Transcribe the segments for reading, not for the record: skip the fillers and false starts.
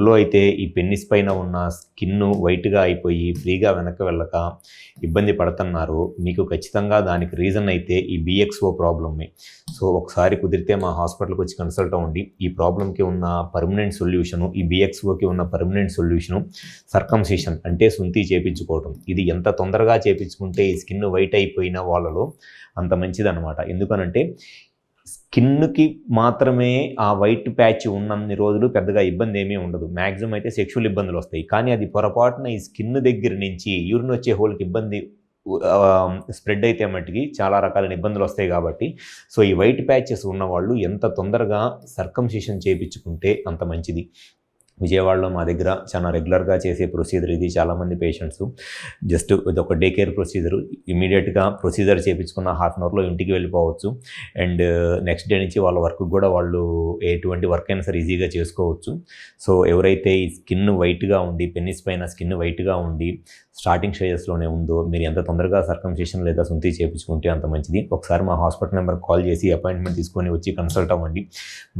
ఊర్లో అయితే ఈ పెన్నిస్ పైన ఉన్న స్కిన్ వైట్గా అయిపోయి ఫ్రీగా వెనక్కి వెళ్ళక ఇబ్బంది పడుతున్నారు. మీకు ఖచ్చితంగా దానికి రీజన్ అయితే ఈ BXO ప్రాబ్లమే. సో ఒకసారి కుదిరితే మా హాస్పిటల్కి వచ్చి కన్సల్ట్ అవ్వండి. ఈ ప్రాబ్లంకి ఉన్న పర్మనెంట్ సొల్యూషను, ఈ BXOకి ఉన్న పర్మనెంట్ సొల్యూషను సర్కంసిషన్ అంటే సుంతి చేపించుకోవడం. ఇది ఎంత తొందరగా చేపించుకుంటే ఈ స్కిన్ వైట్ అయిపోయిన వాళ్ళలో అంత మంచిదన్నమాట. ఎందుకనంటే స్కిన్కి మాత్రమే ఆ వైట్ ప్యాచ్ ఉన్నన్ని రోజులు పెద్దగా ఇబ్బంది ఏమీ ఉండదు. మ్యాక్సిమం అయితే సెక్షువల్ ఇబ్బందులు వస్తాయి. కానీ అది పొరపాటున ఈ స్కిన్ దగ్గర నుంచి యూరిన్ వచ్చే హోల్కి ఇబ్బంది స్ప్రెడ్ అయితే మట్టికి చాలా రకాలైన ఇబ్బందులు వస్తాయి కాబట్టి సో ఈ వైట్ ప్యాచెస్ ఉన్నవాళ్ళు ఎంత తొందరగా సర్కంసిషన్ చేయించుకుంటే అంత మంచిది. విజయవాడలో మా దగ్గర చాలా రెగ్యులర్గా చేసే ప్రొసీజర్ ఇది. చాలామంది పేషెంట్స్ జస్ట్ ఇది ఒక డే కేర్ ప్రొసీజరు. ఇమీడియట్గా ప్రొసీజర్ చేయించుకున్న హాఫ్ అన్ అవర్లో ఇంటికి వెళ్ళిపోవచ్చు. అండ్ నెక్స్ట్ డే నుంచి వాళ్ళ వర్క్ కూడా వాళ్ళు ఎటువంటి వర్క్ అయినా సరే ఈజీగా చేసుకోవచ్చు. సో ఎవరైతే ఈ స్కిన్ వైట్గా ఉండి పెన్నిస్ పైన స్కిన్ వైట్గా ఉండి స్టార్టింగ్ స్టేజెస్లోనే ఉందో మీరు ఎంత తొందరగా సర్కంసిషన్ లేదా సుంతి చేయించుకుంటే అంత మంచిది. ఒకసారి మా హాస్పిటల్ నెంబర్ కాల్ చేసి అపాయింట్మెంట్ తీసుకొని వచ్చి కన్సల్ట్ అవ్వండి.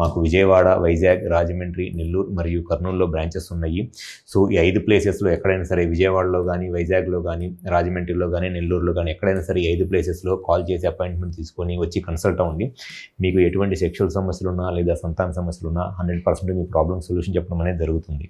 మాకు విజయవాడ, వైజాగ్, రాజమండ్రి, నెల్లూరు మరియు కర్నూలులో బ్రాంచెస్ ఉన్నాయి. సో ఈ 5 ప్లేసెస్లో ఎక్కడైనా సరే విజయవాడలో కానీ, వైజాగ్లో కానీ, రాజమండ్రిలో కానీ, నెల్లూరులో కానీ ఎక్కడైనా సరే ఈ 5 ప్లేసెస్లో కాల్ చేసి అపాయింట్మెంట్ తీసుకొని వచ్చి కన్సల్ట్ అవ్వండి. మీకు ఎటువంటి సెక్షువల్ సమస్యలు ఉన్నా లేదా సంతాన సమస్యలు ఉన్నా 100% మీ ప్రాబ్లమ్ సొల్యూషన్ చెప్పడం అనేది జరుగుతుంది.